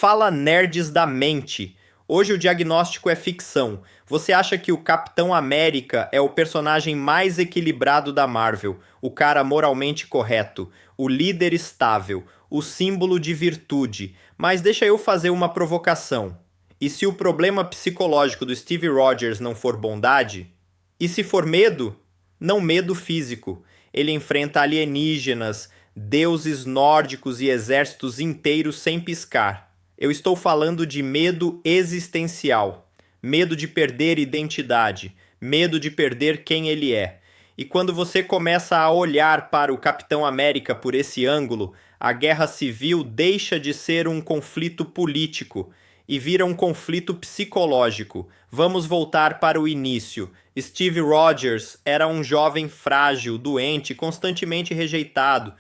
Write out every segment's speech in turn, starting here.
Fala nerds da mente! Hoje o diagnóstico é ficção. Você acha que o Capitão América é o personagem mais equilibrado da Marvel, o cara moralmente correto, o líder estável, o símbolo de virtude. Mas deixa eu fazer uma provocação. E se o problema psicológico do Steve Rogers não for bondade? E se for medo? Não medo físico. Ele enfrenta alienígenas, deuses nórdicos e exércitos inteiros sem piscar. Eu estou falando de medo existencial, medo de perder identidade, medo de perder quem ele é. E quando você começa a olhar para o Capitão América por esse ângulo, a guerra civil deixa de ser um conflito político e vira um conflito psicológico. Vamos voltar para o início. Steve Rogers era um jovem frágil, doente, constantemente rejeitado.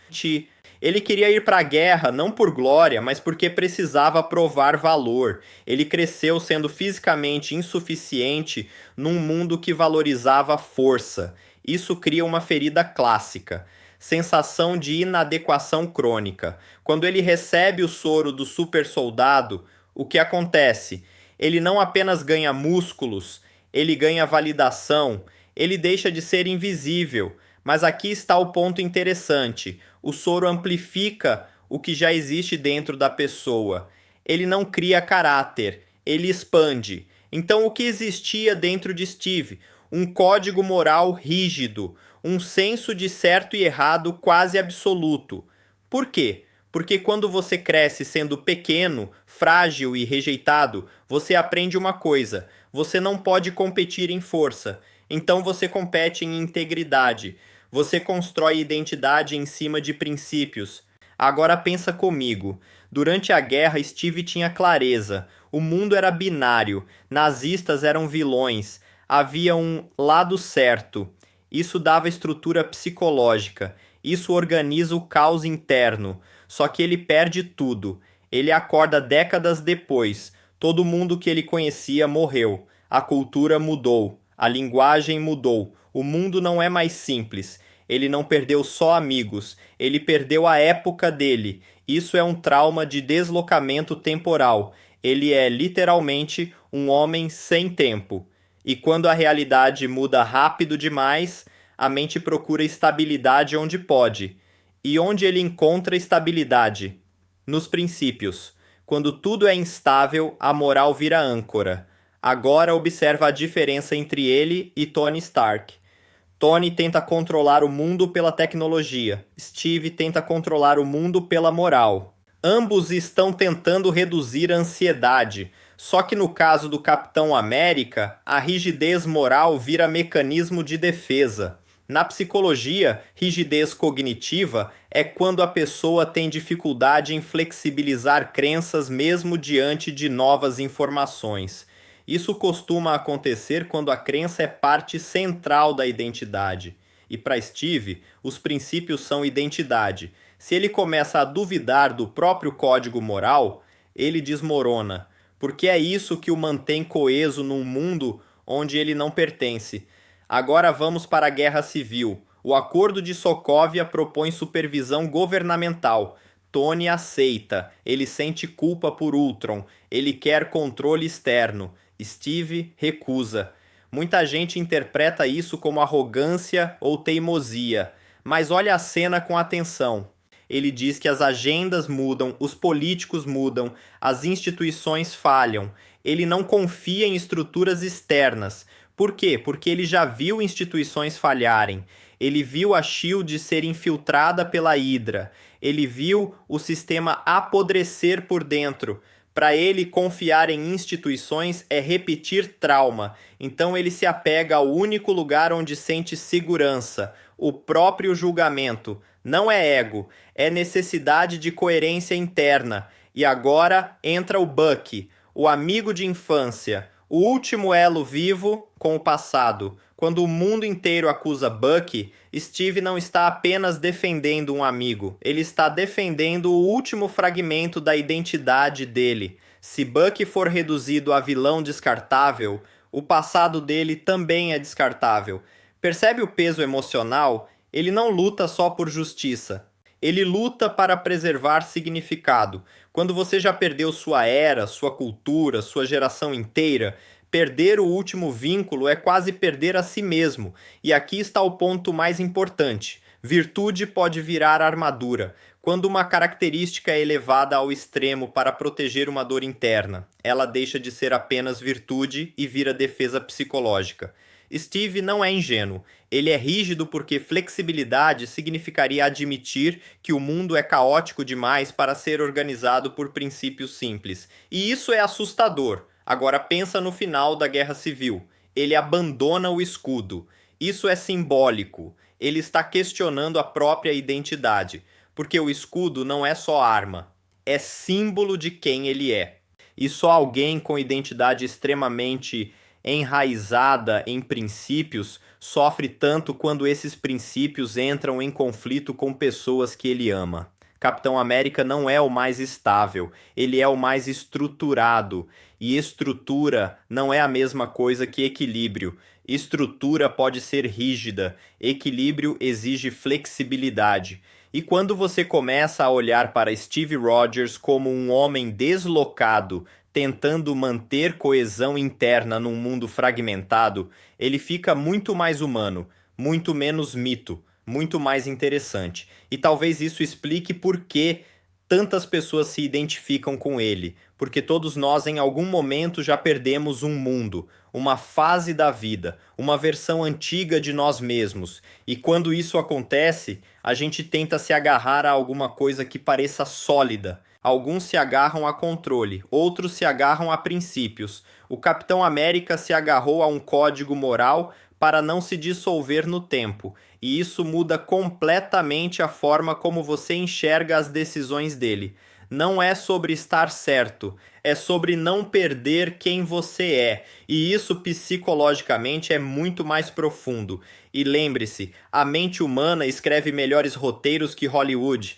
Ele queria ir para a guerra não por glória, mas porque precisava provar valor. Ele cresceu sendo fisicamente insuficiente num mundo que valorizava força. Isso cria uma ferida clássica. Sensação de inadequação crônica. Quando ele recebe o soro do super soldado, o que acontece? Ele não apenas ganha músculos, ele ganha validação, ele deixa de ser invisível. Mas aqui está o ponto interessante. O soro amplifica o que já existe dentro da pessoa. Ele não cria caráter, ele expande. Então, o que existia dentro de Steve? Um código moral rígido, um senso de certo e errado quase absoluto. Por quê? Porque quando você cresce sendo pequeno, frágil e rejeitado, você aprende uma coisa: você não pode competir em força. Então você compete em integridade. Você constrói identidade em cima de princípios. Agora pensa comigo. Durante a guerra, Steve tinha clareza. O mundo era binário. Nazistas eram vilões. Havia um lado certo. Isso dava estrutura psicológica. Isso organiza o caos interno. Só que ele perde tudo. Ele acorda décadas depois. Todo mundo que ele conhecia morreu. A cultura mudou. A linguagem mudou. O mundo não é mais simples. Ele não perdeu só amigos. Ele perdeu a época dele. Isso é um trauma de deslocamento temporal. Ele é literalmente um homem sem tempo. E quando a realidade muda rápido demais, a mente procura estabilidade onde pode. E onde ele encontra estabilidade? Nos princípios. Quando tudo é instável, a moral vira âncora. Agora observa a diferença entre ele e Tony Stark. Tony tenta controlar o mundo pela tecnologia. Steve tenta controlar o mundo pela moral. Ambos estão tentando reduzir a ansiedade. Só que no caso do Capitão América, a rigidez moral vira mecanismo de defesa. Na psicologia, rigidez cognitiva é quando a pessoa tem dificuldade em flexibilizar crenças mesmo diante de novas informações. Isso costuma acontecer quando a crença é parte central da identidade. E para Steve, os princípios são identidade. Se ele começa a duvidar do próprio código moral, ele desmorona, porque é isso que o mantém coeso num mundo onde ele não pertence. Agora vamos para a Guerra Civil. O Acordo de Sokovia propõe supervisão governamental. Tony aceita. Ele sente culpa por Ultron. Ele quer controle externo. Steve recusa. Muita gente interpreta isso como arrogância ou teimosia. Mas olha a cena com atenção. Ele diz que as agendas mudam, os políticos mudam, as instituições falham. Ele não confia em estruturas externas. Por quê? Porque ele já viu instituições falharem. Ele viu a SHIELD ser infiltrada pela Hydra. Ele viu o sistema apodrecer por dentro. Para ele, confiar em instituições é repetir trauma. Então ele se apega ao único lugar onde sente segurança, o próprio julgamento. Não é ego, é necessidade de coerência interna. E agora entra o Bucky, o amigo de infância, o último elo vivo com o passado. Quando o mundo inteiro acusa Bucky, Steve não está apenas defendendo um amigo, ele está defendendo o último fragmento da identidade dele. Se Bucky for reduzido a vilão descartável, o passado dele também é descartável. Percebe o peso emocional? Ele não luta só por justiça. Ele luta para preservar significado. Quando você já perdeu sua era, sua cultura, sua geração inteira, perder o último vínculo é quase perder a si mesmo. E aqui está o ponto mais importante. Virtude pode virar armadura. Quando uma característica é elevada ao extremo para proteger uma dor interna, ela deixa de ser apenas virtude e vira defesa psicológica. Steve não é ingênuo. Ele é rígido porque flexibilidade significaria admitir que o mundo é caótico demais para ser organizado por princípios simples. E isso é assustador. Agora pensa no final da Guerra Civil. Ele abandona o escudo. Isso é simbólico. Ele está questionando a própria identidade. Porque o escudo não é só arma, é símbolo de quem ele é. E só alguém com identidade extremamente enraizada em princípios sofre tanto quando esses princípios entram em conflito com pessoas que ele ama. Capitão América não é o mais estável, ele é o mais estruturado. E estrutura não é a mesma coisa que equilíbrio. Estrutura pode ser rígida, equilíbrio exige flexibilidade. E quando você começa a olhar para Steve Rogers como um homem deslocado, tentando manter coesão interna num mundo fragmentado, ele fica muito mais humano, muito menos mito, muito mais interessante. E talvez isso explique por que tantas pessoas se identificam com ele, porque todos nós em algum momento já perdemos um mundo, uma fase da vida, uma versão antiga de nós mesmos. E quando isso acontece, a gente tenta se agarrar a alguma coisa que pareça sólida. Alguns se agarram a controle, outros se agarram a princípios. O Capitão América se agarrou a um código moral para não se dissolver no tempo, e isso muda completamente a forma como você enxerga as decisões dele. Não é sobre estar certo, é sobre não perder quem você é, e isso psicologicamente é muito mais profundo. E lembre-se, a mente humana escreve melhores roteiros que Hollywood.